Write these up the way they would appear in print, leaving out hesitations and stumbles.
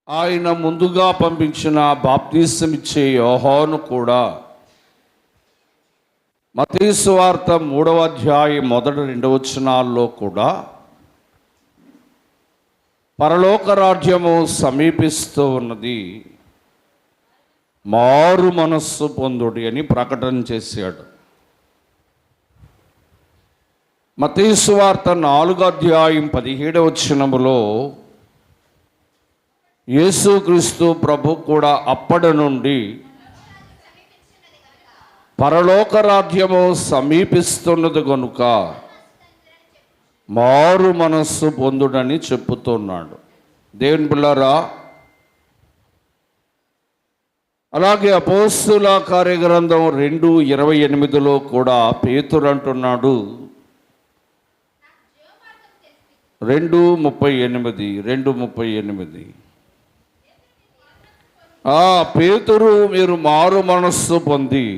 ఆయన ముందుగా పంపించిన బాప్తిసం ఇచ్చే యోహాను కూడా మత్తయి సువార్త 3వ అధ్యాయం 1-2 వచనాల్లో కూడా పరలోక రాజ్యము సమీపిస్తూ ఉన్నది, మారు మనస్సు పొందుడి అని ప్రకటన చేశాడు. మత్తయి సువార్త 4వ అధ్యాయం 17వ వచనములో యేసుక్రీస్తు ప్రభు కూడా అప్పటి నుండి పరలోక రాజ్యము సమీపిస్తున్నది కనుక మారు మనస్సు పొందుడని చెప్పుతున్నాడు. దేవుని బిడ్డలారా, అలాగే అపోస్తలుల కార్యగ్రంథం 2:28లో కూడా పేతురు అంటున్నాడు, 2:38 పేతురు, మీరు మారు మనస్సు పొంది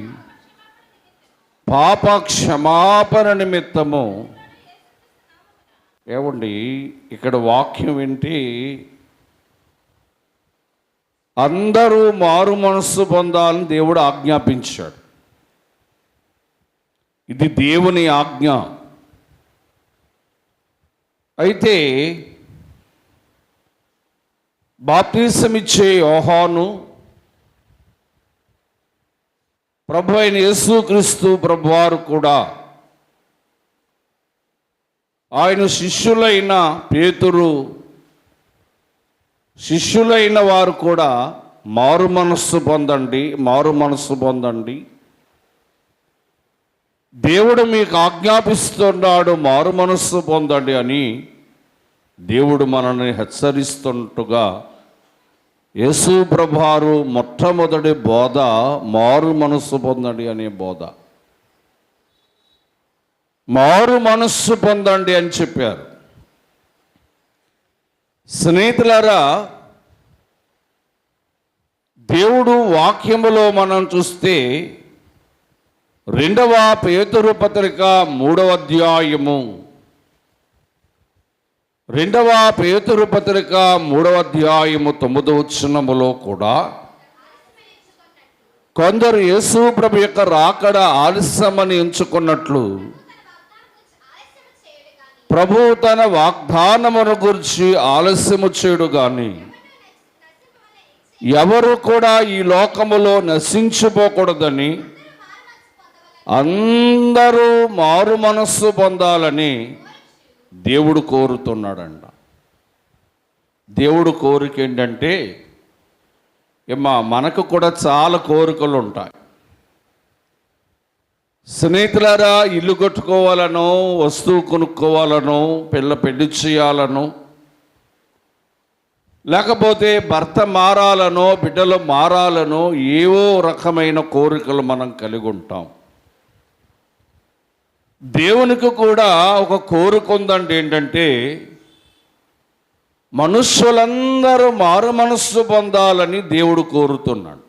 పాప క్షమాపణ నిమిత్తము. ఏమండి, ఇక్కడ వాక్యం వింటే అందరూ మారు మనస్సు పొందాలని దేవుడు ఆజ్ఞాపించాడు. ఇది దేవుని ఆజ్ఞ. అయితే బాప్తిసం ఇచ్చే యోహాను ప్రభు అయిన యేసుక్రీస్తు ప్రభువారు కూడా ఆయన శిష్యులైన పేతురు, శిష్యులైన వారు కూడా మారు మనస్సు పొందండి, దేవుడు మీకు ఆజ్ఞాపిస్తున్నాడు, మారు మనస్సు పొందండి అని దేవుడు మనల్ని హెచ్చరిస్తుండగా యేసు ప్రభువారు మొట్టమొదటి బోధ మారు మనస్సు పొందండి అనే బోధ. మారు మనస్సు పొందండి అని చెప్పారు. స్నేహితులారా, దేవుడు వాక్యములో మనం చూస్తే 2వ పేతురు పత్రిక 3వ అధ్యాయము 2వ పేతురు పత్రిక 3వ అధ్యాయము 9వ వచనములో కూడా కొందరు యేసు ప్రభు యొక్క రాకడ ఆలస్యమని ఎంచుకున్నట్లు ప్రభు తన వాగ్దానమును గురించి ఆలస్యము చేయడు గాని ఎవరు కూడా ఈ లోకములో నశించిపోకూడదని అందరూ మారు మనస్సు పొందాలని దేవుడు కోరుతున్నాడంట. దేవుడు కోరిక ఏంటంటే, మనకు కూడా చాలా కోరికలు ఉంటాయి. స్నేహితులారా, ఇల్లు కట్టుకోవాలనో, వస్తువు కొనుక్కోవాలనో, పెళ్లి చేయాలనో, లేకపోతే భర్త మారాలనో, బిడ్డలు మారాలనో ఏవో రకమైన కోరికలు మనం కలిగి ఉంటాం. దేవునికి కూడా ఒక కోరిక ఉందండి. ఏంటంటే, మనుష్యులందరూ మారు మనస్సు పొందాలని దేవుడు కోరుతున్నాడు.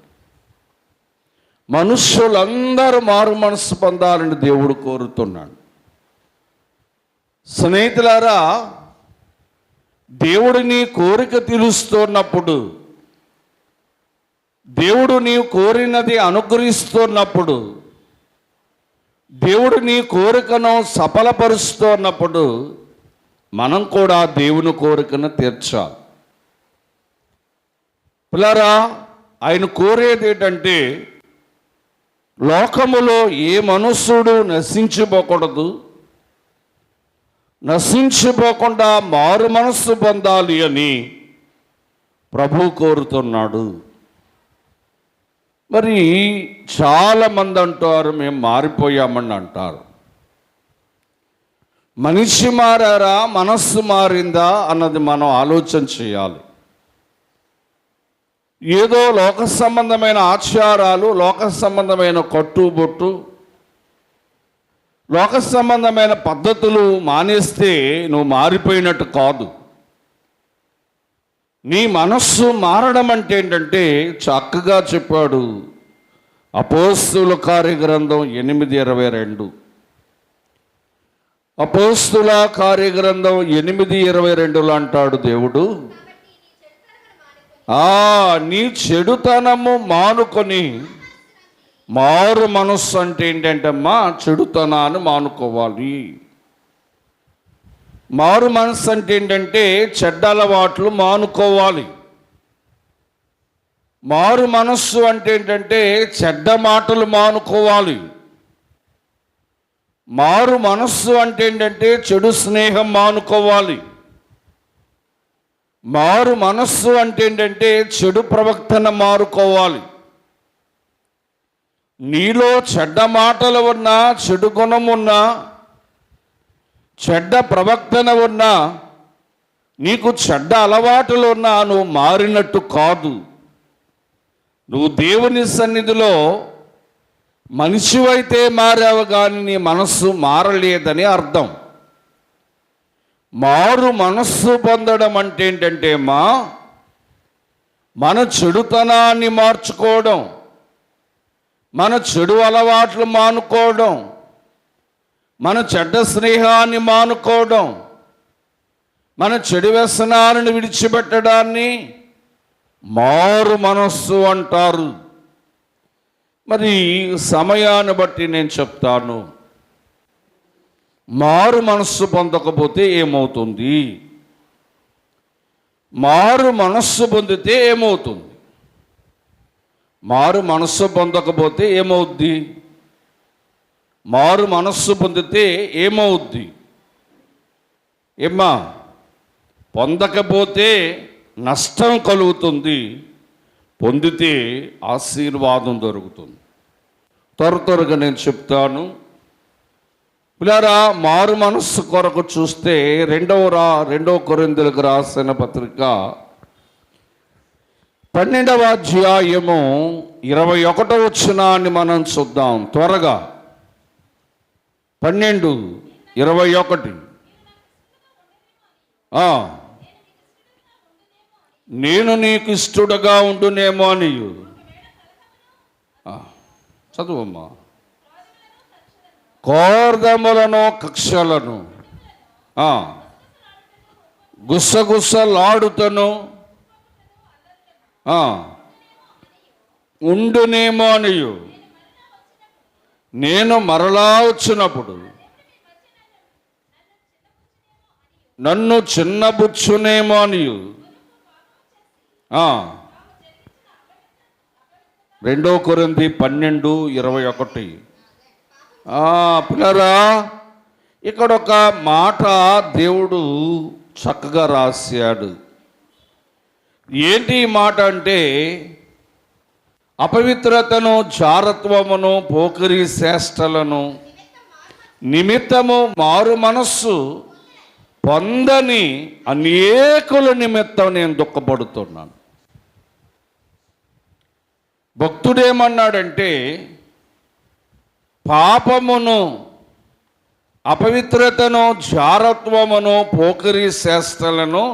మనుష్యులందరూ మారు మనస్సు పొందాలని దేవుడు కోరుతున్నాడు. స్నేహితులారా, దేవుడు నీ కోరిక తీరుస్తున్నప్పుడు, దేవుడు నీవు కోరినది అనుగ్రహిస్తున్నప్పుడు, దేవుడు నీ కోరికను సఫలపరుస్తున్నప్పుడు మనం కూడా దేవుని కోరికను తీర్చాలి. పిల్లరా, ఆయన కోరేది ఏంటంటే, లోకములో ఏ మనుష్యుడు నశించిపోకుండా మారు మనస్సు పొందాలి అని ప్రభు కోరుతున్నాడు. మరి చాలామంది అంటారు, మేము మారిపోయామని అంటారు. మనిషి మారారా, మనస్సు మారిందా అన్నది మనం ఆలోచన చేయాలి. ఏదో లోక సంబంధమైన ఆచారాలు, లోక సంబంధమైన కట్టుబొట్టు, లోక సంబంధమైన పద్ధతులు మానేస్తే నువ్వు మారిపోయినట్టు కాదు. నీ మనస్సు మారడం అంటే ఏంటంటే, చక్కగా చెప్పాడు అపోస్తలుల కార్యగ్రంథం 8:22. అపోస్తలుల కార్యగ్రంథం 8:22 అంటాడు దేవుడు, నీ చెడుతనము మానుకొని, మారు మనస్సు అంటే ఏంటంటమ్మా, చెడుతనాన్ని మానుకోవాలి. మారు మనస్సు అంటే ఏంటంటే చెడ్డ అలవాట్లు మానుకోవాలి. మారు మనస్సు అంటే ఏంటంటే చెడ్డ మాటలు మానుకోవాలి. మారు మనస్సు అంటే ఏంటంటే చెడు స్నేహం మానుకోవాలి. మారు మనస్సు అంటే ఏంటంటే చెడు ప్రవర్తన మానుకోవాలి. నీలో చెడ్డ మాటలు ఉన్నా, చెడు గుణం ఉన్నా, చెడ్డ ప్రవర్తన ఉన్నా, నీకు చెడ్డ అలవాటులు ఉన్నా నువ్వు మారినట్టు కాదు. నువ్వు దేవుని సన్నిధిలో మనిషివైతే మారావు, కానీ నీ మనస్సు మారలేదని అర్థం. మారు మనస్సు పొందడం అంటే ఏంటంటే మన చెడుతనాన్ని మార్చుకోవడం, మన చెడు అలవాట్లు మానుకోవడం, మన చెడ్డ స్నేహాన్ని మానుకోవడం, మన చెడు వ్యసనాలను విడిచిపెట్టడాన్ని మారు మనస్సు అంటారు. మరి సమయాన్ని బట్టి నేను చెప్తాను, మారు మనస్సు పొందకపోతే ఏమవుతుంది, మారు మనస్సు పొందితే ఏమవుతుంది, మారు మనస్సు పొందకపోతే ఏమవుద్ది, మారు మనస్సు పొందితే ఏమవుద్ది? ఏమ్మా, పొందకపోతే నష్టం కలుగుతుంది, పొందితే ఆశీర్వాదం దొరుకుతుంది. త్వరగా నేను చెప్తాను. పిల్లారా, మారు మనస్సు కొరకు చూస్తే రెండవ కొరింథీయులకు రాసిన పత్రిక 12వ అధ్యాయము 21వ వచనాన్ని మనం చూద్దాం. త్వరగా 12:21. నేను నీకు ఇష్టడుగా ఉండునేమో అని. చదువమ్మా. కోర్దములను, కక్షలను, గుసగుసలాడుతను ఉండునేమో అనియు, నేను మరలా వచ్చినప్పుడు నన్ను చిన్నబుచ్చునేమో అనియు. 2 కొరింథీ 12:21. పిల్లరా, ఇక్కడ ఒక మాట దేవుడు చక్కగా రాశాడు. ఏంటి ఈ మాట అంటే, అపవిత్రతను, జారత్వమును, పోకిరీ చేష్టలను నిమిత్తము మారు మనస్సు పొందని అనేకుల నిమిత్తం నేను దుఃఖపడుతున్నాను. భక్తుడేమన్నాడంటే, పాపమును, అపవిత్రతను, జారత్వమును, పోకిరీ చేష్టలను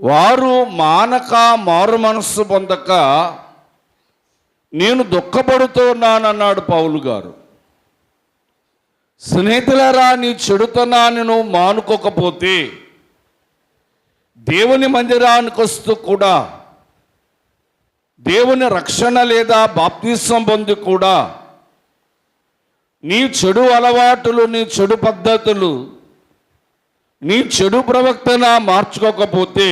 వారు మానక, మారు మనస్సు పొందక నేను దుఃఖపడుతున్నానన్నాడు పౌలు గారు. స్నేహితులారా, నీ చెడుతనాన్ని నువ్వు మానుకోకపోతే దేవుని మందిరానికి వస్తూ కూడా, దేవుని రక్షణ లేదా బాప్తిసం పొంది కూడా నీ చెడు అలవాటులు, నీ చెడు పద్ధతులు, నీ చెడు ప్రవర్తన మార్చుకోకపోతే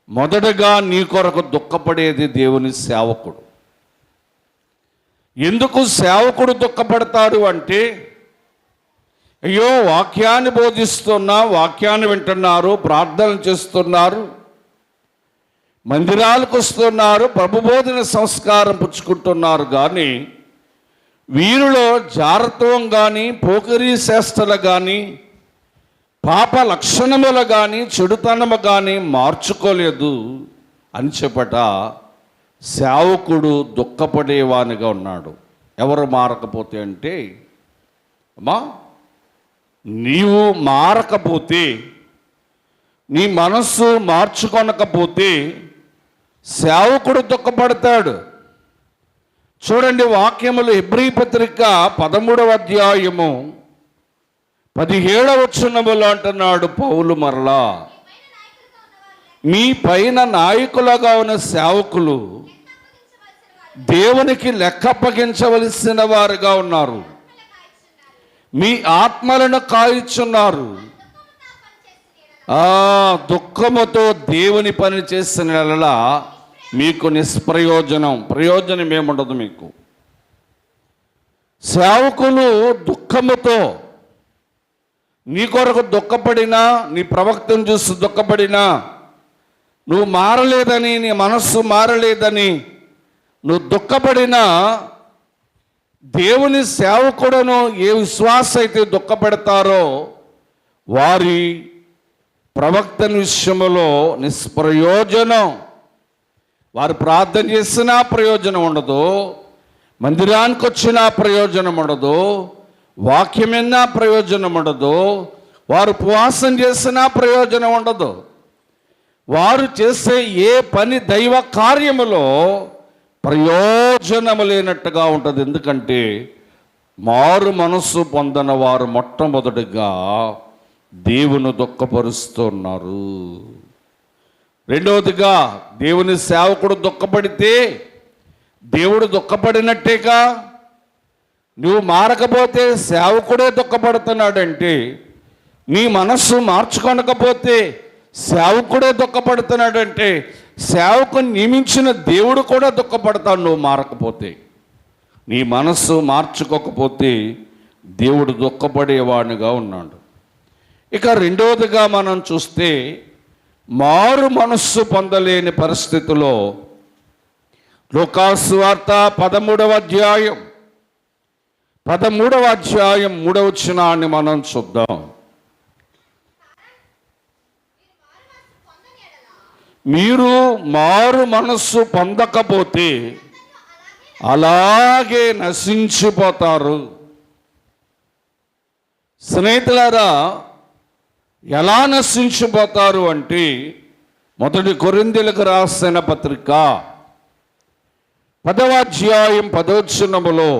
మొదటగా నీ కొరకు దుఃఖపడేది దేవుని సేవకుడు. ఎందుకు సేవకుడు దుఃఖపడతాడు అంటే, అయ్యో, వాక్యాన్ని బోధిస్తున్నా, వాక్యాన్ని వింటున్నారు, ప్రార్థనలు చేస్తున్నారు, మందిరాలకు వస్తున్నారు, ప్రభుబోధన సంస్కారం పుచ్చుకుంటున్నారు, కానీ వీరిలో జారత్వం కానీ, పోకిరీ చేష్టలు కానీ, పాప లక్షణములు కానీ, చెడుతనము కానీ మార్చుకోలేదు అని చెప్పట సేవకుడు దుఃఖపడేవానిగా ఉన్నాడు. ఎవరు మారకపోతే అంటే, అమ్మా, నీవు మారకపోతే, నీ మనస్సు మార్చుకొనకపోతే సేవకుడు దుఃఖపడతాడు. చూడండి, వాక్యములు హెబ్రీ పత్రిక 13వ అధ్యాయము 17వ వచనములో అంటున్నాడు పౌలు మరలా, మీ పైన నాయకులుగా ఉన్న సేవకులు దేవునికి లెక్కప్పగించవలసిన వారుగా ఉన్నారు. మీ ఆత్మలను కాయిచున్నారు. దుఃఖముతో దేవుని పని చేసిన నెలల మీకు ప్రయోజనం ఏముండదు. మీకు సేవకులు దుఃఖముతో నీ కొరకు దుఃఖపడినా, నీ ప్రవక్తను చూసి దుఃఖపడినా, నువ్వు మారలేదని, నీ మనస్సు మారలేదని నువ్వు దుఃఖపడినా, దేవుని సేవకుడును ఏ విశ్వాస అయితే దుఃఖపెడతారో వారి ప్రవక్తన విషయంలో నిష్ప్రయోజనం. వారు ప్రార్థన చేసినా ప్రయోజనం ఉండదు, మందిరానికి వచ్చినా ప్రయోజనం ఉండదు, వాక్యమైనా ప్రయోజనం ఉండదు, వారు ఉపవాసం చేసినా ప్రయోజనం ఉండదు. వారు చేసే ఏ పని దైవ కార్యములో ప్రయోజనము లేనట్టుగా ఉంటుంది. ఎందుకంటే మారు మనస్సు పొందిన వారు మొట్టమొదటిగా దేవుని దుఃఖపరుస్తున్నారు. రెండవదిగా, దేవుని సేవకుడు దుఃఖపడితే దేవుడు దుఃఖపడినట్టేగా. నువ్వు మారకపోతే సేవకుడే దుఃఖపడుతున్నాడంటే, నీ మనస్సు మార్చుకొనకపోతే సేవకుడే దుఃఖపడుతున్నాడంటే, సేవకుని నియమించిన దేవుడు కూడా దుఃఖపడతాడు. నువ్వు మారకపోతే, నీ మనస్సు మార్చుకోకపోతే దేవుడు దుఃఖపడేవాడిగా ఉన్నాడు. ఇక రెండవదిగా మనం చూస్తే, మారు మనస్సు పొందలేని పరిస్థితిలో లూకాసు వార్త 13వ అధ్యాయం 3వ వచనాన్ని మనం చూద్దాం. మీరు మారు మనస్సు పొందకపోతే అలాగే నశించిపోతారు. స్నేహితులారా, ఎలా నశించిపోతారు అంటే, 1 కొరింథీయులకు రాసిన పత్రిక 10వ అధ్యాయం 10వ వచనములో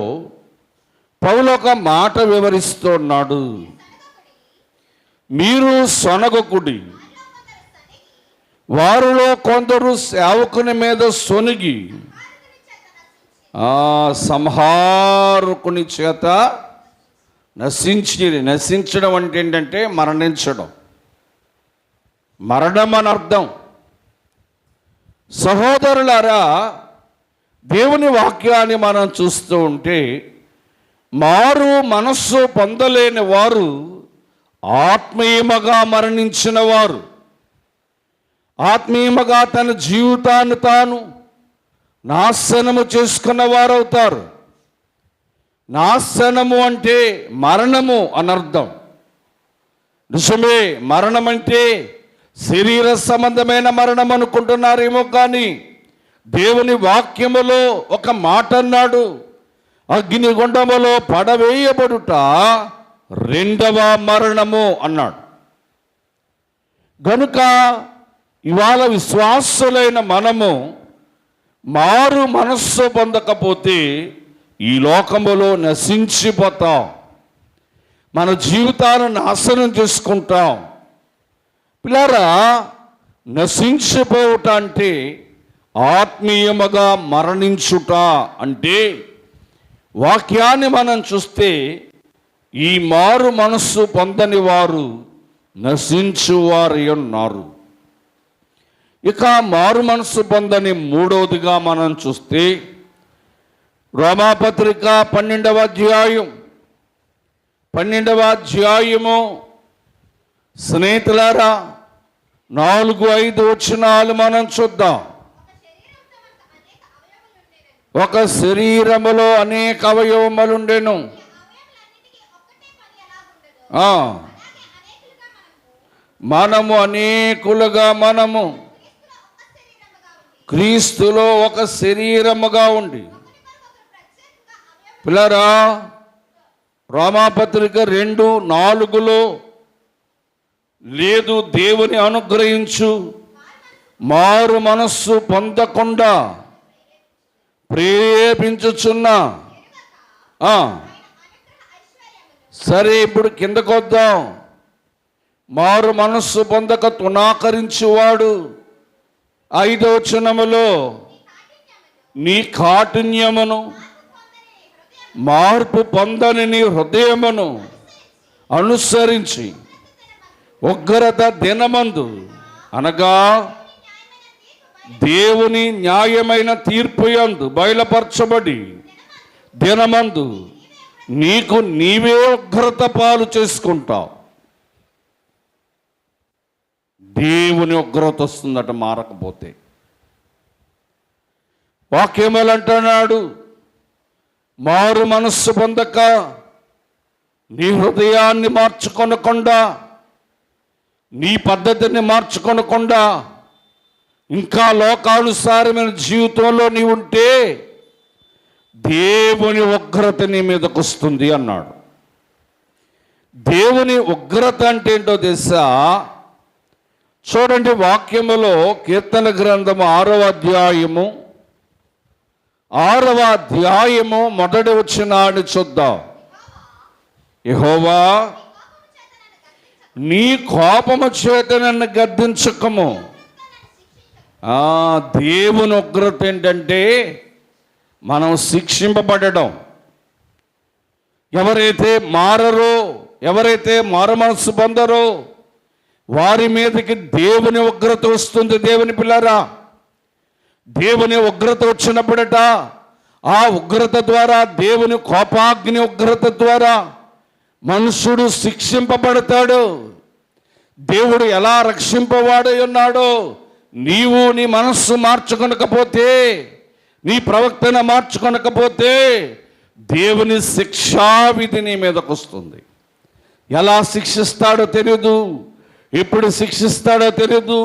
పౌలు ఒక మాట వివరిస్తున్నాడు. మీరు సొనగకుడి, వారిలో కొందరు సేవకుని మీద సొనిగి సంహారకుని చేత నశించడం అంటే ఏంటంటే మరణించడం. మరణం అని అర్థం. సహోదరులారా, దేవుని వాక్యాన్ని మనం చూస్తూ ఉంటే, మారు మనస్సు పొందలేని వారు ఆత్మీయముగా మరణించిన వారు, ఆత్మీయముగా తన జీవితాన్ని తాను నాశనము చేసుకున్న వారవుతారు. నాశనము అంటే మరణము అనర్థం. నిజమే, మరణం అంటే శరీర సంబంధమైన మరణం అనుకుంటున్నారేమో, కానీ దేవుని వాక్యములో ఒక మాట అన్నాడు, అగ్నిగుండములో పడవేయబడుట రెండవ మరణము అన్నాడు. గనుక ఇవాళ విశ్వాసులైన మనము మారు మనస్సు పొందకపోతే ఈ లోకములో నశించిపోతాం. మన జీవితాలను నాశనం చేసుకుంటాం. పిల్లరా, నశించిపోవుట అంటే ఆత్మీయముగా మరణించుట అంటే, వాక్యాన్ని మనం చూస్తే ఈ మారు మనస్సు పొందని వారు నశించువారు ఉన్నారు. ఇక మారు మనస్సు పొందని మూడవదిగా మనం చూస్తే, రోమాపత్రిక 12వ అధ్యాయము స్నేహితులారా 4-5 వచనాలు మనం చూద్దాం. ఒక శరీరములో అనేక అవయవములుండెను. మనము అనేకులుగా క్రీస్తులో ఒక శరీరముగా ఉండి. పిల్లరా, రోమాపత్రిక 2:4 లేదు, దేవుని అనుగ్రహించు మారు మనస్సు పొందకుండా ప్రేరేపించుచున్నా. సరే, ఇప్పుడు కిందకొద్దాం. మారు మనస్సు పొందక తునాకరించువాడు 5వ వచనములో నీ కాఠిన్యమును మార్పు పొందని నీ హృదయమును అనుసరించి ఉగ్రత దినమందు అనగా దేవుని న్యాయమైన తీర్పు యందు బయలుపరచబడి దినమందు నీకు నీవే ఉగ్రత పాలు చేసుకుంటావు. దేవుని ఉగ్రత వస్తుందట మారకపోతే. వాక్యములంటున్నాడు, మారు మనస్సు పొందక నీ హృదయాన్ని మార్చుకొనకుండా, నీ పద్ధతిని మార్చుకొనకుండా ఇంకా లోకానుసారమైన జీవితంలో నీ ఉంటే దేవుని ఉగ్రత నీ మీదకు వస్తుంది అన్నాడు. దేవుని ఉగ్రత అంటే ఏంటో తెలుసా? చూడండి, వాక్యములో కీర్తన గ్రంథము 6వ అధ్యాయము మొదటి వచనాన్ని చూద్దాం. యెహోవా, నీ కోపము చేత నన్ను గద్దించకము. దేవుని ఉగ్రత ఏంటంటే మనం శిక్షింపబడడం. ఎవరైతే మారరో, ఎవరైతే మారుమనస్సు పొందరో వారి మీదకి దేవుని ఉగ్రత వస్తుంది. దేవుని పిల్లరా, దేవుని ఉగ్రత వచ్చినప్పుడట ఆ ఉగ్రత ద్వారా, దేవుని కోపాగ్ని ఉగ్రత ద్వారా మనుషుడు శిక్షింపబడతాడు. దేవుడు ఎలా రక్షింపవాడై ఉన్నాడో నీవు నీ మనస్సు మార్చుకొనకపోతే, నీ ప్రవర్తన మార్చుకొనకపోతే దేవుని శిక్షావిధి నీ మీదకు వస్తుంది. ఎలా శిక్షిస్తాడో తెలియదు, ఎప్పుడు శిక్షిస్తాడో తెలియదు,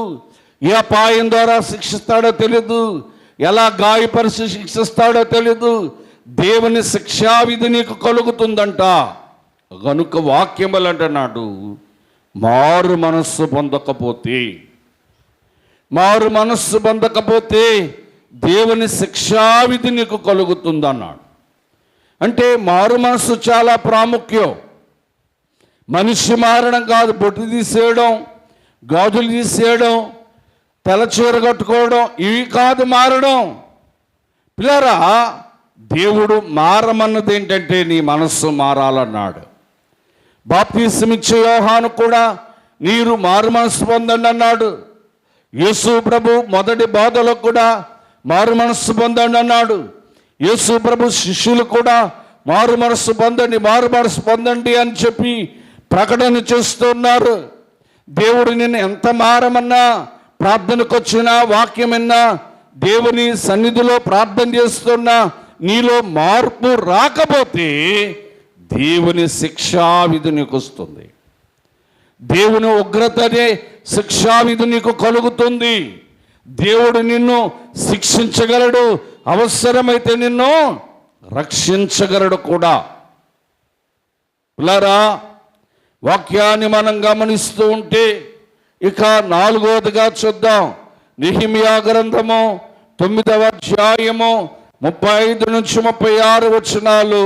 ఏ అపాయం ద్వారా శిక్షిస్తాడో తెలియదు, ఎలా గాయపరిచి శిక్షిస్తాడో తెలియదు. దేవుని శిక్షావిధి నీకు కలుగుతుందంట. కనుక వాక్యములు అంటున్నాడు, మారు మనస్సు పొందకపోతే దేవుని శిక్షావిధి నీకు కలుగుతుందన్నాడు. అంటే మారు మనస్సు చాలా ప్రాముఖ్యం. మనిషి మారడం కాదు, బొట్టు తీసేయడం, గాజులు తీసేయడం, తెల్లచీర కట్టుకోవడం, ఇవి కాదు మారడం. పిల్లరా, దేవుడు మారమన్నది ఏంటంటే నీ మనస్సు మారాలన్నాడు. బాప్తిసం ఇచ్చే యోహాను కూడా మీరు మారు మనస్సు పొందండి అన్నాడు. యేసు ప్రభు మొదటి బోధలో కూడా మారు మనస్సు పొందండి అన్నాడు. యేసు ప్రభు శిష్యులు కూడా మారు మనస్సు పొందండి అని చెప్పి ప్రకటన చేస్తున్నారు. దేవుడు నిన్ను ఎంత మారమన్నా, ప్రార్థనకు వచ్చినా, వాక్యం విన్నా, దేవుని సన్నిధిలో ప్రార్థన చేస్తున్నా నీలో మార్పు రాకపోతే దేవుని శిక్షావిధి నీకు వస్తుంది. దేవుని ఉగ్రతనే శిక్షావిధి నీకు కలుగుతుంది. దేవుడు నిన్ను శిక్షించగలడు, అవసరమైతే నిన్ను రక్షించగలడు కూడా. పిల్లరా, వాక్యాన్ని మనం గమనిస్తూ ఉంటే ఇక 4వదిగా చూద్దాం. నెహెమ్యా గ్రంథము 9వ అధ్యాయము 35 నుంచి 36 వచనాలు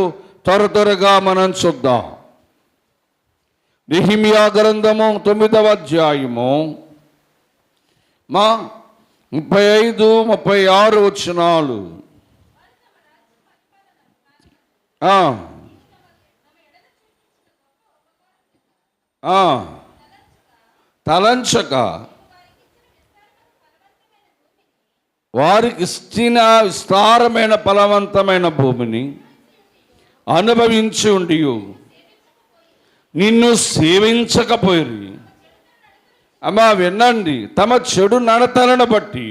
త్వరగా మనం చూద్దాం. నెహెమ్యా గ్రంథము 9వ అధ్యాయము 35, 36 వచనాలు. తలంచక వారికి ఇచ్చిన విస్తారమైన ఫలవంతమైన భూమిని అనుభవించి ఉండి నిన్ను సేవించకపోయి, అమ్మా వినండి, తమ చెడు నడతలను బట్టి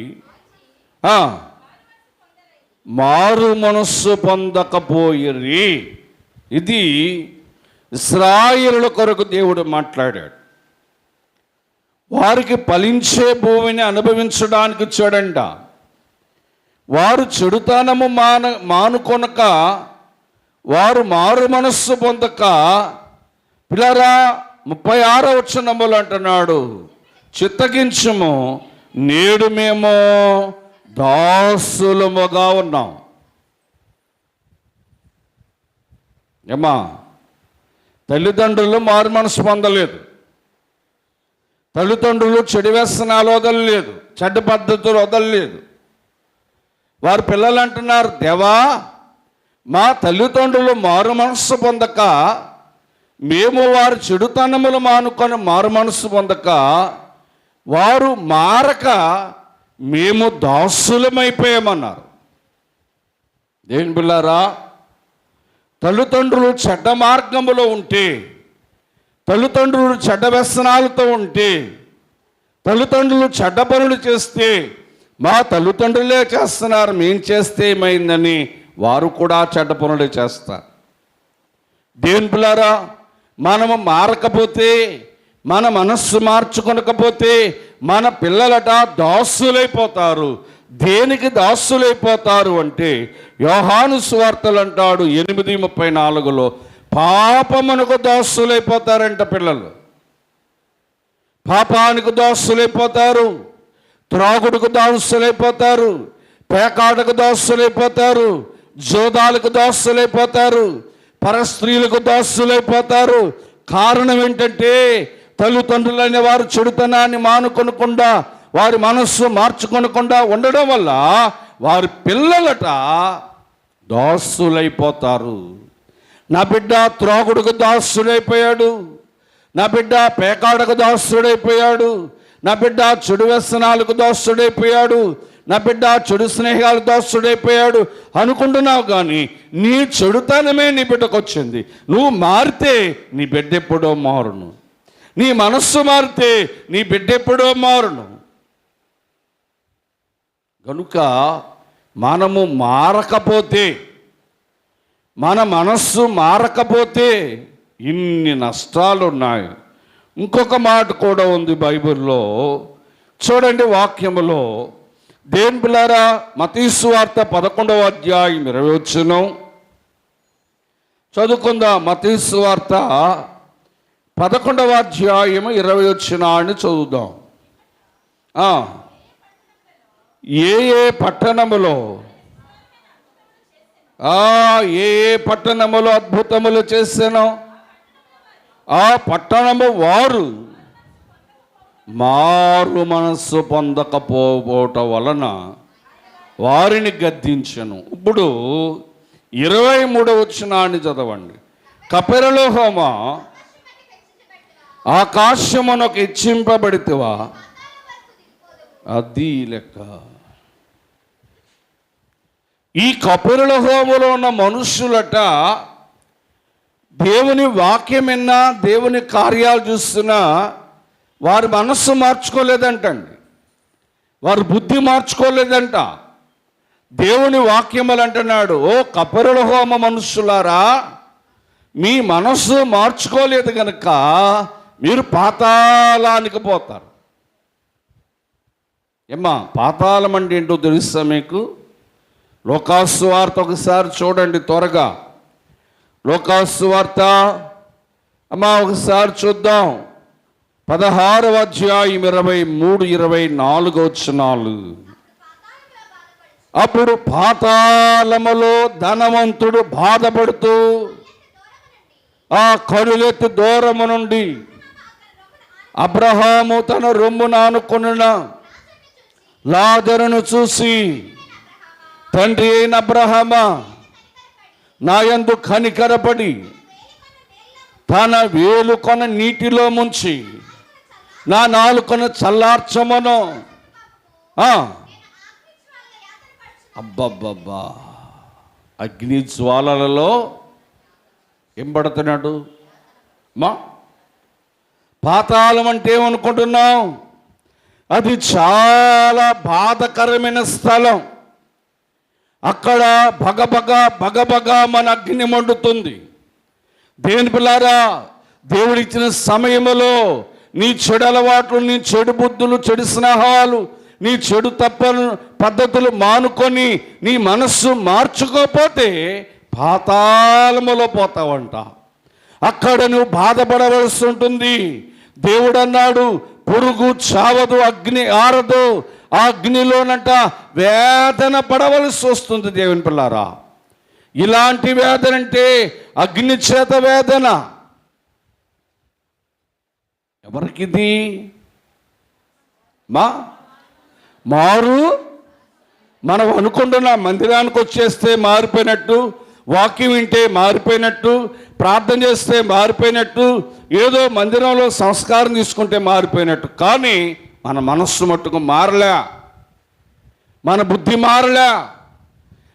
మారు మనస్సు పొందకపోయిరి. ఇది ఇశ్రాయేలుల కొరకు దేవుడు మాట్లాడాడు. వారికి ఫలించే భూమిని అనుభవించడానికి ఇచ్చాడంట. వారు చెడుతనము మానుకొనక, వారు మారు మనస్సు పొందక, పిల్లరా 36వ వచనములు అంటున్నాడు, చిత్తగించుము, నేడు మేము దాసులముగా ఉన్నాం. ఏమా, తల్లిదండ్రులు మారు మనసు పొందలేదు, తల్లిదండ్రులు చెడు వ్యసనాలు వదలలేదు, చెడ్డ పద్ధతులు వదలలేదు. వారి పిల్లలు అంటున్నారు, దేవా మా తల్లిదండ్రులు మారు మనస్సు పొందక, మేము వారి చెడుతనములు మానుకొని మారు మనస్సు పొందక, వారు మారక మేము దాసులమైపోయామన్నారు. దేవుని బిడ్డలారా, తల్లిదండ్రులు చెడ్డ మార్గములో ఉంటే, తల్లిదండ్రులు చెడ్డ వ్యసనాలతో ఉంటే, తల్లిదండ్రులు చెడ్డ పనులు చేస్తే, మా తల్లిదండ్రులే చేస్తున్నారు, మేం చేస్తే ఏమైందని వారు కూడా చెడ్డ పనులు చేస్తారు. దేవుని బిడ్డలారా, మనము మారకపోతే, మన మనస్సు మార్చుకొనకపోతే మన పిల్లలట దాసులైపోతారు. దేనికి దాసులైపోతారు అంటే, యోహాను సువార్తలు అంటాడు 8:34, పాపమునకు దాసులైపోతారంట పిల్లలు. పాపానికి దాసులైపోతారు, త్రాగుడుకు దాసులైపోతారు, పేకాటకు దాసులైపోతారు, జోదాలకు దాసులైపోతారు, పరస్త్రీలకు దాసులైపోతారు. కారణం ఏంటంటే, తల్లిదండ్రులైన వారు చెడుతనాన్ని మానుకొనకుండా, వారి మనస్సు మార్చుకొనకుండా ఉండడం వల్ల వారి పిల్లలట దాసులైపోతారు. నా బిడ్డ త్రాగుడుకు దాసుడైపోయాడు, నా బిడ్డ పేకాడకు దాసుడైపోయాడు, నా బిడ్డ చెడు వ్యసనాలకు దాసుడైపోయాడు, నా బిడ్డ చెడు స్నేహాలు దాసుడైపోయాడు అనుకుంటున్నావు. కానీ నీ చెడుతనమే నీ బిడ్డకు వచ్చింది. నువ్వు మారితే నీ బిడ్డ ఎప్పుడో మారును, నీ మనస్సు మారితే నీ బిడ్డ ఎప్పుడో మారును. కనుక మనము మారకపోతే, మన మనస్సు మారకపోతే ఇన్ని నష్టాలు ఉన్నాయి. ఇంకొక మాట కూడా ఉంది బైబిల్లో, చూడండి వాక్యములో. దేవుని బిడ్డలారా, మత్తయి సువార్త 11వ అధ్యాయం 20 వచనం చదువుకుందాం. మత్తయి సువార్త 11వ అధ్యాయం 20 వచనాన్ని చదువుదాం. ఏ ఏ పట్టణములో అద్భుతములు చేశానో ఆ పట్టణము వారు మారు మనస్సు పొందకపోవటం వలన వారిని గద్దించను. ఇప్పుడు 23వ వచనాన్ని చదవండి. కపెర్నహూమ, ఆకాశమునకు హెచ్చింపబడితివా? అది లెక్క. ఈ కపెర్నహూములో ఉన్న మనుషులట దేవుని వాక్యం విన్నా, దేవుని కార్యాలు చూస్తున్నా వారి మనస్సు మార్చుకోలేదంటండి, వారి బుద్ధి మార్చుకోలేదంట. దేవుని వాక్యములు అంటున్నాడు, ఓ కపెర్నహూమ మనుషులారా, మీ మనస్సు మార్చుకోలేదు కనుక మీరు పాతాళానికి పోతారు. ఏమ్మా, పాతాళం అంటే ఏంటో తెలుసా మీకు? లూకాసు సువార్త ఒకసారి చూడండి త్వరగా. లూకాసు సువార్త అమ్మా ఒకసారి చూద్దాం. 16వ అధ్యాయం 23-24 వచనాలు. అప్పుడు పాతాళములో ధనవంతుడు బాధపడుతూ ఆ కనులెత్తి దూరము నుండి అబ్రహాము తన రొమ్మున ఆనుకొనిన లాజరును చూసి, తండ్రి అయిన అబ్రహామా, నా యందు కనికరపడి తన వేలుకొన నీటిలో ముంచి నా నాలుకను చల్లార్చమను. అబ్బబ్బబ్బా, అగ్ని జ్వాలలలో ఎంబడుతున్నాడు. మా పాతాళం అంటే ఏమనుకుంటున్నావు? అది చాలా బాధకరమైన స్థలం. అక్కడ భగభగ మన అగ్ని మండుతుంది. దేవుని పిల్లారా, దేవుడిచ్చిన సమయంలో నీ చెడు అలవాట్లు, నీ చెడు బుద్ధులు, చెడు స్నేహాలు, నీ చెడు పద్ధతులు మానుకొని నీ మనస్సు మార్చుకోకపోతే పాతాళములో పోతావంట. అక్కడ నువ్వు బాధపడవలసి ఉంటుంది. దేవుడు అన్నాడు, పురుగు చావదు, అగ్ని ఆరదు, ఆ అగ్నిలోనంట వేదన పడవలసి వస్తుంది. దేవుని పిల్లారా, ఇలాంటి వేదన అంటే అగ్ని చేత వేదన. ఎవరికిది? మారు మనం అనుకుంటున్న మందిరానికి వచ్చేస్తే మారిపోయినట్టు, వాక్యం వింటే మారిపోయినట్టు, ప్రార్థన చేస్తే మారిపోయినట్టు, ఏదో మందిరంలో సంస్కారం తీసుకుంటే మారిపోయినట్టు. కానీ మన మనస్సు మట్టుకు మారలే, మన బుద్ధి మారలే,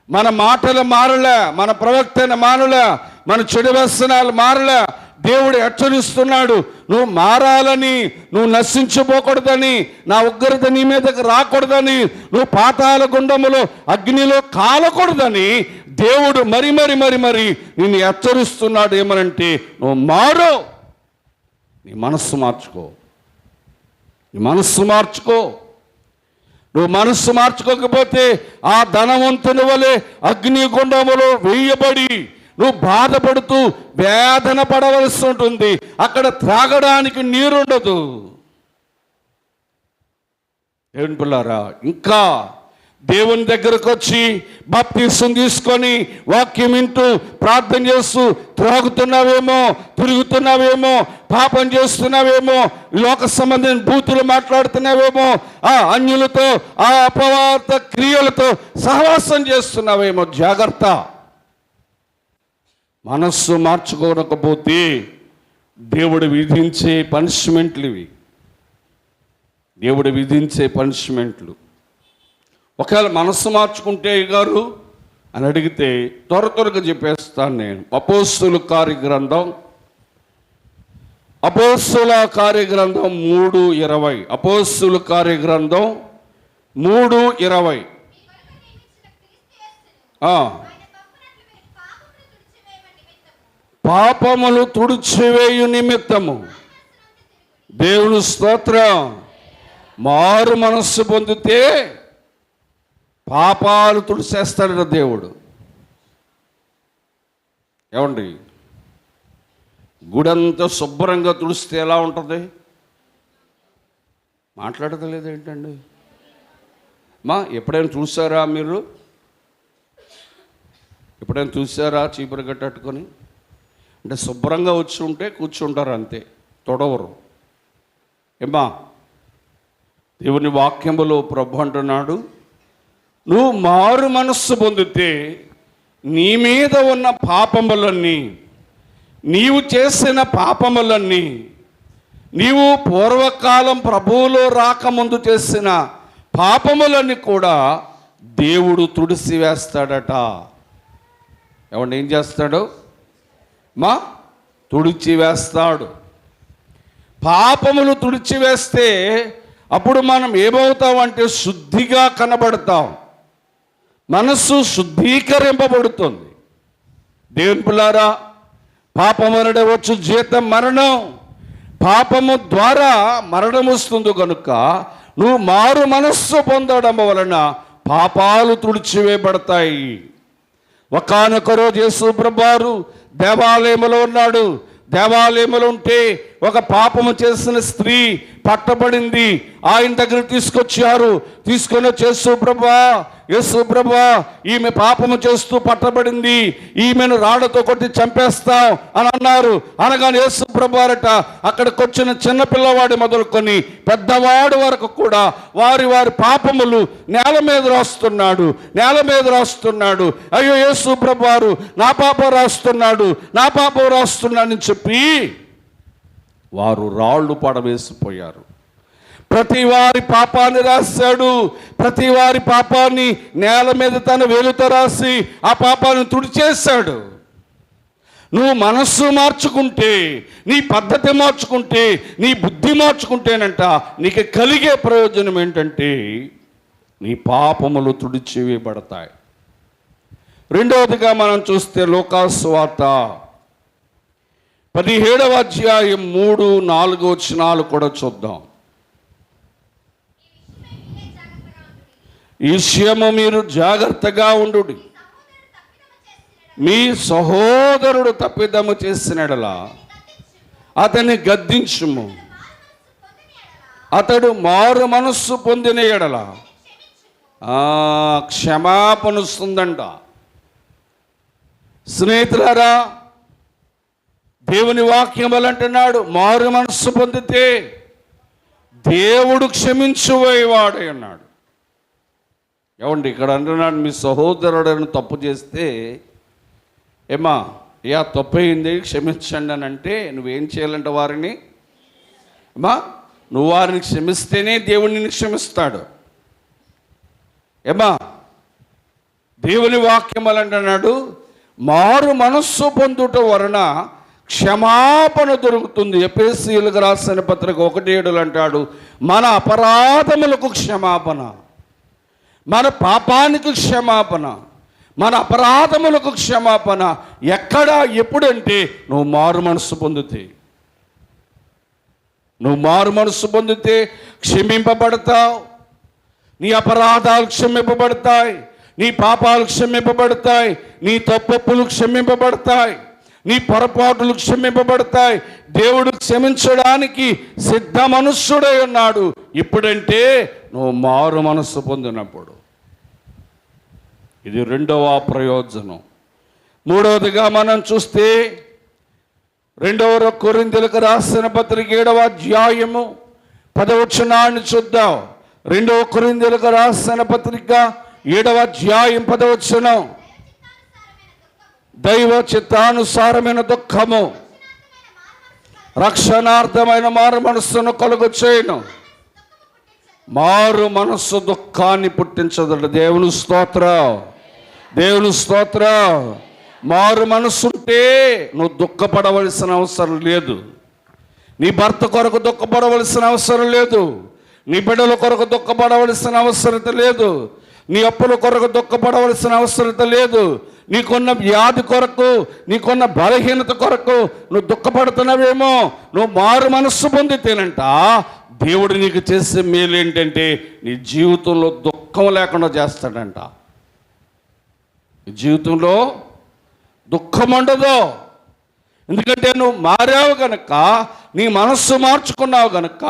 మన మాటలు మారలే, మన ప్రవర్తన మారలే, మన చెడు వ్యసనాలు మారలే. దేవుడు హెచ్చరిస్తున్నాడు, నువ్వు మారాలని, నువ్వు నశించిపోకూడదని, నా ఉగ్రత నీ మీదకి రాకూడదని, నువ్వు పాతాళ గుండములో అగ్నిలో కాలకూడదని దేవుడు మరి మరి మరి మరి నిన్ను హెచ్చరిస్తున్నాడు. ఏమనంటే నువ్వు మారు, నీ మనస్సు మార్చుకో, నీ మనస్సు మార్చుకో. నువ్వు మనస్సు మార్చుకోకపోతే ఆ ధనవంతుని వలె అగ్నిగుండములో వేయబడి నువ్వు బాధపడుతూ వేదన పడవలసి ఉంటుంది. అక్కడ త్రాగడానికి నీరుండదు. ఏం పిల్లారా, ఇంకా దేవుని దగ్గరకు వచ్చి బాప్తిసం తీసుకొని వాక్యం వింటూ ప్రార్థన చేస్తూ త్రాగుతున్నావేమో, తిరుగుతున్నావేమో, పాపం చేస్తున్నావేమో, లోక సంబంధించిన బూతులు మాట్లాడుతున్నావేమో, ఆ అన్యులతో ఆ అపవాద క్రియలతో సహవాసం చేస్తున్నావేమో, జాగ్రత్త. మనస్సు మార్చుకోకపోతే దేవుడు విధించే పనిష్మెంట్లు ఇవి, దేవుడు విధించే పనిష్మెంట్లు. ఒకవేళ మనస్సు మార్చుకుంటే గారు అని అడిగితే త్వరగా చెప్పేస్తాను నేను. అపోస్తుల కార్యగ్రంథం 3:20. అపోస్తుల కార్యగ్రంథం 3:20. పాపములు తుడిచివేయు నిమిత్తము, దేవుని స్తోత్రం, మారు మనస్సు పొందితే పాపాలు తుడిచేస్తాడు దేవుడు. ఏమండి, గుడంతా శుభ్రంగా తుడిస్తే ఎలా ఉంటుంది? మాట్లాడతలేదు ఏంటండి? ఎప్పుడైనా చూసారా మీరు? ఎప్పుడైనా చూసారా చీపురు కట్టుకొని? అంటే శుభ్రంగా వచ్చి ఉంటే కూర్చుంటారు అంతే, తొడవరు. దేవుని వాక్యములో ప్రభు అంటున్నాడు, నువ్వు మారు మనస్సు పొందితే నీ మీద ఉన్న పాపములన్నీ, నీవు చేసిన పాపములన్నీ, నీవు పూర్వకాలం ప్రభువులో రాకముందు చేసిన పాపములన్నీ కూడా దేవుడు తుడిచివేస్తాడట. ఏమంటే ఏం చేస్తాడు? తుడిచివేస్తాడు. పాపములు తుడిచివేస్తే అప్పుడు మనం ఏమవుతామంటే శుద్ధిగా కనబడతాం, మనస్సు శుద్ధీకరింపబడుతుంది. దేవుని పిల్లారా, పాపమనడే వచ్చు జీతం మరణం, పాపము ద్వారా మరణం వస్తుంది కనుక నువ్వు మారు మనస్సు పొందడం వలన పాపాలు తుడిచివేయబడతాయి. ఒకానొక రోజు యేసు ప్రభువారు దేవాలయంలో ఉన్నాడు. దేవాలయంలో ఉంటే ఒక పాపము చేసిన స్త్రీ పట్టబడింది. ఆయన దగ్గర తీసుకొచ్చారు. తీసుకొని వచ్చి యేసు ప్రభువా ఈమె పాపము చేస్తూ పట్టబడింది, ఈమెను రాళ్లతో కొట్టి చంపేస్తాం అని అన్నారు. అనగానే యేసు ప్రభువారట అక్కడికి వచ్చిన చిన్నపిల్లవాడి మొదలుకొని పెద్దవాడి వరకు కూడా వారి వారి పాపములు నేల మీద రాస్తున్నాడు. అయ్యో యేసు ప్రభువారు నా పాపం రాస్తున్నాడని చెప్పి వారు రాళ్ళు పడవేసిపోయారు. ప్రతి వారి పాపాన్ని రాశాడు. ప్రతి వారి పాపాన్ని నేల మీద తన వేలుతో రాసి ఆ పాపాన్ని తుడిచేశాడు. నువ్వు మనస్సు మార్చుకుంటే, నీ పద్ధతి మార్చుకుంటే, నీ బుద్ధి మార్చుకుంటేనంట నీకు కలిగే ప్రయోజనం ఏంటంటే నీ పాపములు తుడిచివేయబడతాయి. రెండవదిగా మనం చూస్తే లూకాసు వార్త 17వ అధ్యాయం 3-4 వచనాలు కూడా చూద్దాం. ఈ విషయము మీరు జాగ్రత్తగా ఉండు. మీ సహోదరుడు తప్పిదము చేసినడలా అతన్ని గద్దించుము, అతడు మారు మనస్సు పొందిన ఎడల క్షమాపణిస్తుందంట. స్నేహితులారా, దేవుని వాక్యం అంటున్నాడు, మారు మనస్సు పొందితే దేవుడు క్షమించువాడై ఉన్నాడు. ఏమండి, ఇక్కడ అంటున్నాడు, మీ సహోదరుడని తప్పు చేస్తే ఏమా తప్పు అయింది క్షమించండి అని అంటే నువ్వేం చేయాలంటే వారిని నువ్వు వారిని క్షమిస్తేనే దేవుడు నిన్ను క్షమిస్తాడు. దేవుని వాక్యం అంటున్నాడు, మారు మనస్సు పొందుట వలన క్షమాపణ దొరుకుతుంది. ఎఫెసీయులకు రాసిన పత్రిక 1:7 అంటాడు, మన అపరాధములకు క్షమాపణ, మన పాపానికి క్షమాపణ, మన అపరాధములకు క్షమాపణ ఎక్కడ ఎప్పుడంటే నువ్వు మారు మనస్సు పొందితే. నువ్వు మారు మనస్సు పొందితే క్షమింపబడతావు. నీ అపరాధాలు క్షమింపబడతాయి, నీ పాపాలు క్షమింపబడతాయి, నీ తప్పులు క్షమింపబడతాయి, నీ పొరపాటులు క్షమింపబడతాయి. దేవుడు క్షమించడానికి సిద్ధ మనుష్యుడై ఉన్నాడు. ఇప్పుడంటే నువ్వు మారు మనస్సు పొందినప్పుడు. ఇది రెండవ ప్రయోజనం. మూడవదిగా మనం చూస్తే 2 కొరింథీయులకు రాసిన పత్రిక 7వ అధ్యాయము 10వ వచనాన్ని చూద్దాం. 2 కొరింథీయులకు రాసిన పత్రిక 7వ అధ్యాయం 10వ వచనం, దైవ చిత్తానుసారమైన దుఃఖము రక్షణార్థమైన మారు మనస్సును కలుగు చేయను. మారు మనస్సు దుఃఖాన్ని పుట్టించదట. దేవుని స్తోత్రం, దేవుని స్తోత్రం. మారు మనస్సుంటే నువ్వు దుఃఖపడవలసిన అవసరం లేదు. నీ భర్త కొరకు దుఃఖపడవలసిన అవసరం లేదు. నీ బిడ్డల కొరకు దుఃఖపడవలసిన అవసరత లేదు. నీ అప్పుల కొరకు దుఃఖపడవలసిన అవసరత లేదు. నీకున్న వ్యాధి కొరకు, నీకున్న బలహీనత కొరకు నువ్వు దుఃఖపడుతున్నావేమో. నువ్వు మారు మనస్సు పొందితేనంట దేవుడు నీకు చేసే మేలు ఏంటంటే నీ జీవితంలో దుఃఖం లేకుండా చేస్తాడంట. జీవితంలో దుఃఖం ఉండదు. ఎందుకంటే నువ్వు మారావు కనుక, నీ మనస్సు మార్చుకున్నావు కనుక.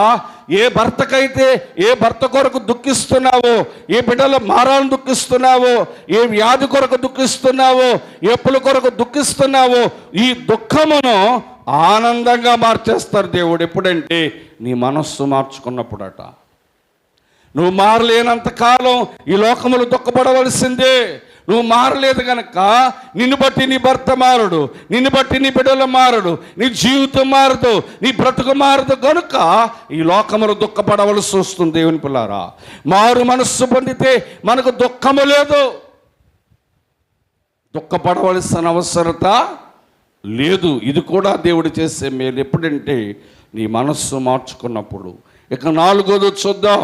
ఏ భర్తకైతే ఏ భర్త కొరకు దుఃఖిస్తున్నావో, ఏ బిడ్డలు మారాలని దుఃఖిస్తున్నావో, ఏ వ్యాధి కొరకు దుఃఖిస్తున్నావో, ఏ అప్పుల కొరకు దుఃఖిస్తున్నావో, ఈ దుఃఖమును ఆనందంగా మార్చేస్తారు దేవుడు. ఎప్పుడంటే నీ మనస్సు మార్చుకున్నప్పుడట. నువ్వు మారలేనంత కాలం ఈ లోకములు దుఃఖపడవలసిందే. నువ్వు మారలేదు కనుక నిన్ను బట్టి నీ భర్త మారడు, నిన్ను బట్టి నీ బిడ్డలు మారడు, నీ జీవితం మారదు, నీ బ్రతుకు మారదు కనుక ఈ లోకములు దుఃఖపడవలసి వస్తుంది. దేవుని పిల్లారా, మారు మనస్సు పొందితే మనకు దుఃఖము లేదు, దుఃఖపడవలసిన అవసరత లేదు. ఇది కూడా దేవుడు చేసే మేలు. ఎప్పుడంటే నీ మనస్సు మార్చుకున్నప్పుడు. ఇక 4వది చూద్దాం.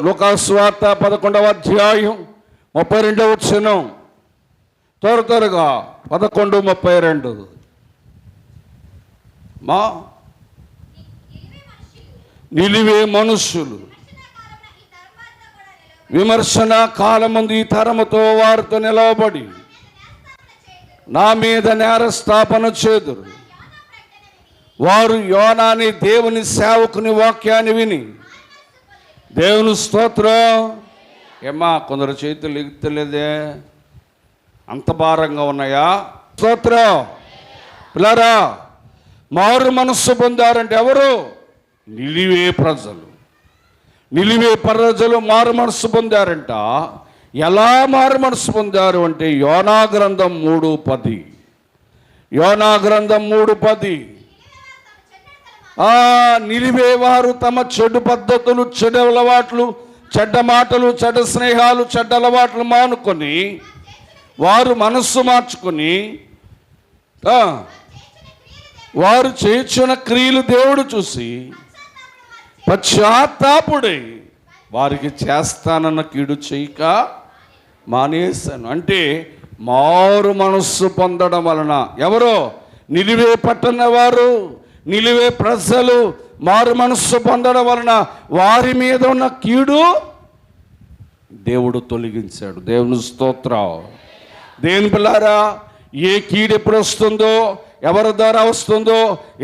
లూకా సువార్త 11వ అధ్యాయం 32వ వచనం. త్వరగా 11:32. నిలివే మనుష్యులు విమర్శన కాలమందు ఈ తరముతో వారితో నిలవబడి నా మీద నేరస్థాపన చేదురు. వారు యోనాని దేవుని సేవకుని వాక్యాన్ని విని. దేవుని స్తోత్రం. కొందరు చేతులు ఎగుతలేదే, అంత భారంగా ఉన్నాయా? స్తోత్రం. పిల్లరా, మారు మనస్సు పొందారంటే ఎవరు? నిలివే ప్రజలు. నిలివే ప్రజలు మారు మనస్సు పొందారంట. ఎలా మారు మనస్సు పొందారు అంటే యోనా గ్రంథం 3:10. యోనా గ్రంథం 3:10. నిలివేవారు తమ చెడు పద్ధతులు, చెడు అలవాట్లు, చెడ్డ మాటలు, చెడ్డ స్నేహాలు, చెడ్డ అలవాట్లు మానుకొని వారు మనస్సు మార్చుకొని వారు చేర్చిన క్రియలు దేవుడు చూసి పశ్చాత్తాపుడై వారికి చేస్తానన్న కీడు చేయక మానేశాను. అంటే మారు మనస్సు పొందడం వలన ఎవరో నిలివే పట్టణ వారు, నిలివే ప్రజలు మారు మనస్సు పొందడం వలన వారి మీద ఉన్న కీడు దేవుడు తొలగించాడు. దేవుని స్తోత్రం. దేవుని పిల్లారా, ఏ కీడు ఎప్పుడు వస్తుందో, ఎవరి ద్వారా వస్తుందో,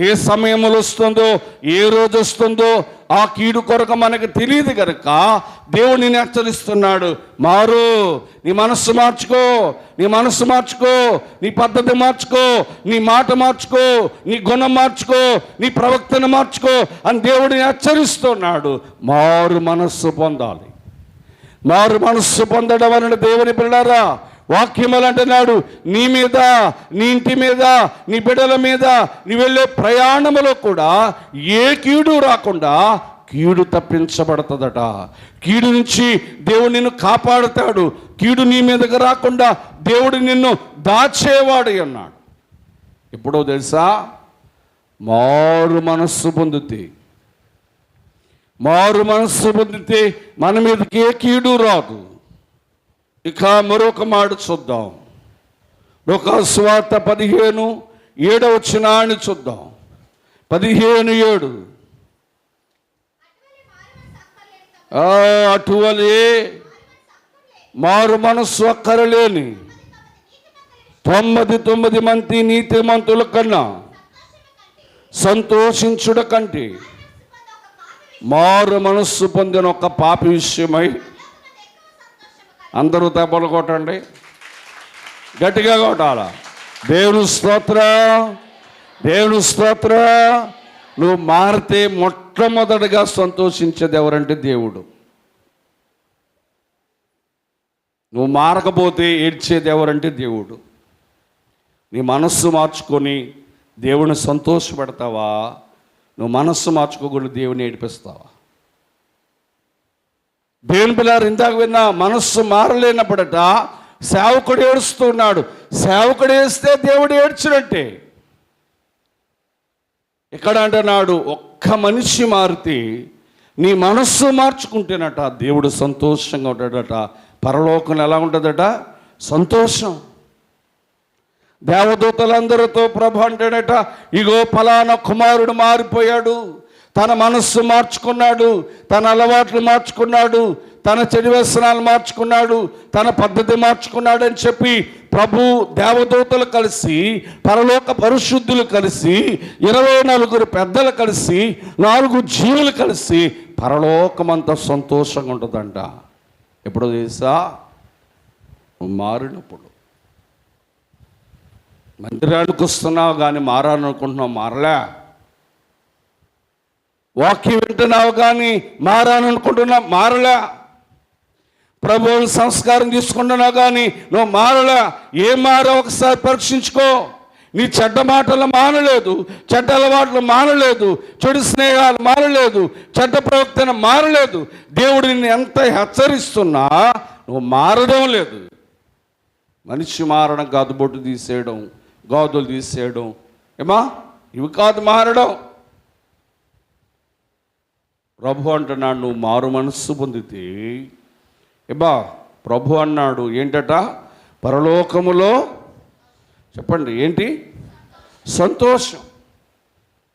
ఏ సమయంలో వస్తుందో, ఏ రోజు వస్తుందో ఆ కీడు కొరకు మనకు తెలియదు కనుక దేవుడిని హెచ్చరిస్తున్నాడు. మారు, నీ మనస్సు మార్చుకో, నీ మనస్సు మార్చుకో, నీ పద్ధతి మార్చుకో, నీ మాట మార్చుకో, నీ గుణం మార్చుకో, నీ ప్రవక్తను మార్చుకో అని దేవుడిని హెచ్చరిస్తున్నాడు. మారు మనస్సు పొందాలి. మారు మనస్సు పొందడం వలన దేవుని పిల్లారా వాక్యములు అంటున్నాడు, నీ మీద, నీ ఇంటి మీద, నీ బిడ్డల మీద, నీ వెళ్ళే ప్రయాణములో కూడా ఏ కీడు రాకుండా కీడు తప్పించబడుతుందట. కీడు నుంచి దేవుడు నిన్ను కాపాడుతాడు. కీడు నీ మీదకి రాకుండా దేవుడు నిన్ను దాచేవాడు అన్నాడు. ఎప్పుడో తెలుసా? మారు మనస్సు పొందితే, మారు మనస్సు పొందితే మన మీదకి ఏ కీడు రాదు. ఇక మరొక మాట చూద్దాం. లూకాసు సువార్త 15:7 చూద్దాం. 15:7 అటువలే మారు మనస్సు అక్కరలేని 99 మంది నీతిమంతుల కన్నా సంతోషించుట కంటే మారు మనస్సు పొందిన ఒక పాపి విషయమై, అందరూ తెప్పలు కొట్టండి, గట్టిగా కొట్టాల. దేవుని స్తోత్రం, దేవుని స్తోత్రం. నువ్వు మారితే మొట్టమొదటిగా సంతోషించేది ఎవరంటే దేవుడు. నువ్వు మారకపోతే ఏడ్చేది ఎవరంటే దేవుడు. నీ మనస్సు మార్చుకొని దేవుని సంతోషపెడతావా? నువ్వు మనస్సు మార్చుకోకుండా దేవుని ఏడిపిస్తావా? దేవుని పిల్లారు ఇందాక విన్నా, మనస్సు మారలేనప్పుడట సేవకుడు ఏడుస్తున్నాడు. సేవకుడు ఏడిస్తే దేవుడు ఏడ్చినట్టే. ఇక్కడ అంటున్నాడు, ఒక్క మనిషి మారితే, నీ మనస్సు మార్చుకుంటేనట దేవుడు సంతోషంగా ఉంటాడట. పరలోకం ఎలా ఉంటుందట? సంతోషం. దేవదూతలందరితో ప్రభు అంటాడట, ఇగో ఫలానా కుమారుడు మారిపోయాడు, తన మనస్సు మార్చుకున్నాడు, తన అలవాట్లు మార్చుకున్నాడు, తన చెడు వ్యసనాలు మార్చుకున్నాడు, తన పద్ధతి మార్చుకున్నాడు అని చెప్పి ప్రభు దేవదూతలు కలిసి, పరలోక పరిశుద్ధులు కలిసి, 24 పెద్దలు కలిసి, 4 జీవులు కలిసి పరలోకమంతా సంతోషంగా ఉంటుందంట. ఎప్పుడు తెలుసా? మారినప్పుడు. మందిరానికి వస్తున్నావు కానీ మారాలనుకుంటున్నావు, మారలే. వాక్యం వింటున్నావు కానీ మారాలనుకుంటున్నావు, మారలే. ప్రభువుని సంస్కారం తీసుకుంటున్నావు కానీ నువ్వు మారలే. ఏం మారా ఒకసారి పరీక్షించుకో. నీ చెడ్డ మాటలు మానలేదు, చెడ్డ అలవాట్లు మానలేదు, చెడు స్నేహాలు మానలేదు, చెడ్డ ప్రవక్తన మారలేదు. దేవుడు నిన్ను ఎంత హెచ్చరిస్తున్నా నువ్వు మారడం లేదు. మనిషి మారడం కాదు, బొట్టు తీసేయడం, గాజులు తీసేయడం, ఏమా ఇవి కాదు మారడం. ప్రభు అంటున్నాడు, నువ్వు మారు మనస్సు పొందితే, ఏబా ప్రభు అన్నాడు ఏంటట? పరలోకములో, చెప్పండి ఏంటి? సంతోషం.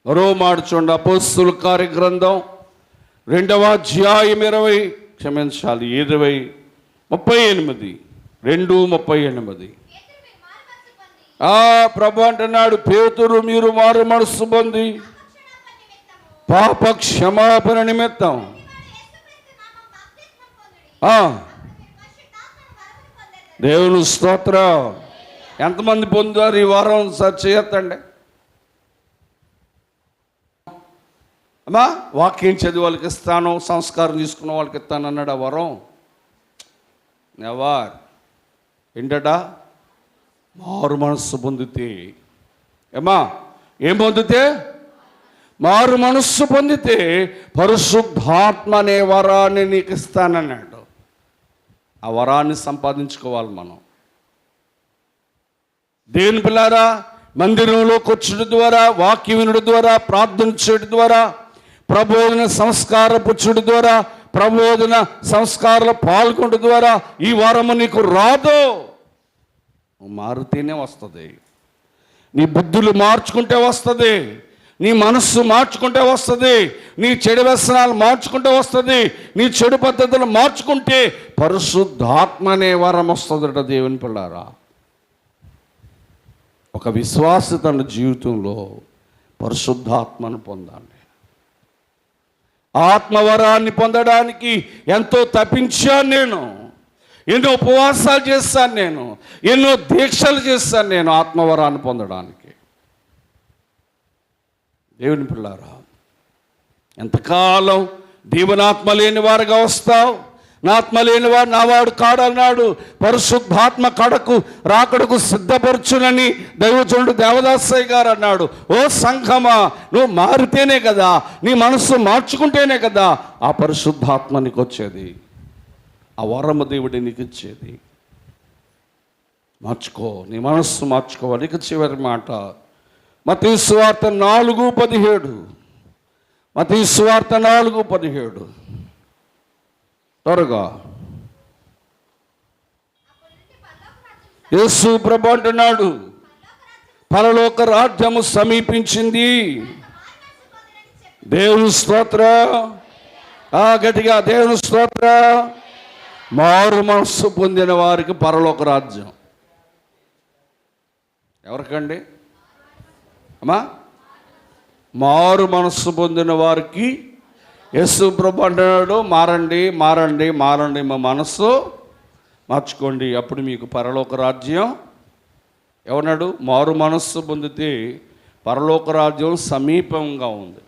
మరో మాట చూడండి, అపోస్తలుల కార్యగ్రంథం 2వ అధ్యాయం 38 2:38. ప్రభు అంటున్నాడు, పేతురు మీరు మారు మనస్సు పొంది పాప క్షమాపణ నిమిత్తం దేవుని స్తోత్రం. ఎంతమంది పొందారు ఈ వారం? సార్ చేయొద్దండి అమ్మా. వాక్యం చదివి వాళ్ళకి ఇస్తాను, సంస్కారం తీసుకున్న వాళ్ళకి ఇస్తాను అన్నాడు ఆ వరం. ఎవరు ఏంటట? మారు మనస్సు పొందితే. ఏమా ఏం పొందితే? మారు మనస్సు పొందితే పరిశుద్ధాత్మ అనే వరాన్ని నీకు ఇస్తానన్నాడు. ఆ వరాన్ని సంపాదించుకోవాలి మనం. దేవుని పిల్లారా, మందిరంలోకి వచ్చడం ద్వారా, వాక్యం వినడం ద్వారా, ప్రార్థన చేయడం ద్వారా, ప్రబోధన సంస్కారపుచ్చడం ద్వారా, ప్రబోధన సంస్కారాలు పాల్గొనడం ద్వారా ఈ వరము నీకు రాదు. మారితేనే వస్తుంది. నీ బుద్ధులు మార్చుకుంటే వస్తుంది, నీ మనస్సు మార్చుకుంటే వస్తుంది, నీ చెడు వ్యసనాలు మార్చుకుంటే వస్తుంది, నీ చెడు పద్ధతులు మార్చుకుంటే పరిశుద్ధాత్మ అనే వరం వస్తుందట. దేవుని పిల్లారా, ఒక విశ్వాసి తన జీవితంలో పరిశుద్ధాత్మను పొందాలి. ఆత్మవరాన్ని పొందడానికి ఎంతో తప్పించాను నేను, ఎన్నో ఉపవాసాలు చేశాను నేను, ఎన్నో దీక్షలు చేశాను నేను ఆత్మవరాన్ని పొందడానికి. దేవుని పిల్లారా, ఎంతకాలం దీవనాత్మ లేని వారుగా వస్తావు? నా ఆత్మ లేనివాడు నావాడు కాడన్నాడు. పరిశుద్ధాత్మ కడకు రాకడకు సిద్ధపరచునని దైవజనుడు దేవదాసయ్య గారు అన్నాడు. ఓ సంఘమా, నువ్వు మారితేనే కదా, నీ మనస్సు మార్చుకుంటేనే కదా ఆ పరిశుద్ధాత్మ నీకు వచ్చేది, ఆ వరము దేవుడి నీకు ఇచ్చేది. మార్చుకో, నీ మనస్సు మార్చుకోవాలి. ఇక చివరి మాట మత్తయి సువార్త 4:17. మత్తయి సువార్త 4:17 త్వరగా. యేసు ప్రభు అంటున్నాడు, పరలోక రాజ్యము సమీపించింది. దేవుని స్తోత్ర, గట్టిగా దేవుని స్తోత్ర. మారు మనస్సు పొందిన వారికి పరలోక రాజ్యం. ఎవరికండి అమ్మా? మారు మనస్సు పొందిన వారికి యేసు ప్రభు అంటున్నాడు, మారండి మారండి మారండి, మా మనస్సు మార్చుకోండి, అప్పుడు మీకు పరలోక రాజ్యం. ఏమన్నాడు? మారు మనస్సు పొందితే పరలోక రాజ్యం సమీపంగా ఉంది.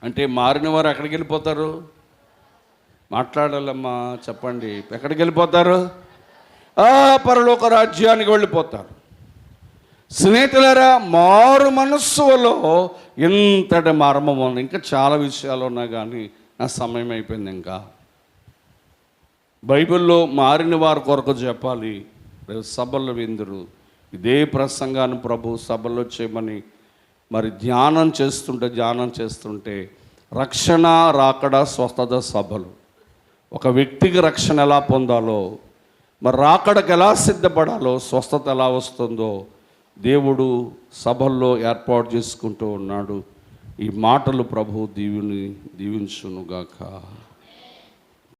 అంటే మారిన వారు ఎక్కడికి వెళ్ళిపోతారు? మాట్లాడాలమ్మా, చెప్పండి. ఎక్కడికి వెళ్ళిపోతారు? పరలోక రాజ్యానికి వెళ్ళిపోతారు. స్నేహితులారా, మారు మనస్సులో ఇంతటి మర్మం ఉంది. ఇంకా చాలా విషయాలు ఉన్నాయి కానీ నా సమయం అయిపోయింది. ఇంకా బైబిల్లో మారిన వారి కొరకు చెప్పాలి. సభల్లో విందురు ఇదే ప్రసంగాన్ని ప్రభు సభల్లో చేయమని మరి ధ్యానం చేస్తుంటే రక్షణ, రాకడ, స్వస్థత సభలు. ఒక వ్యక్తికి రక్షణ ఎలా పొందాలో, మరి రాకడకు ఎలా సిద్ధపడాలో, స్వస్థత ఎలా వస్తుందో దేవుడు సభల్లో ఏర్పాటు చేసుకుంటూ ఉన్నాడు. ఈ మాటలు ప్రభు దీవించునుగాక.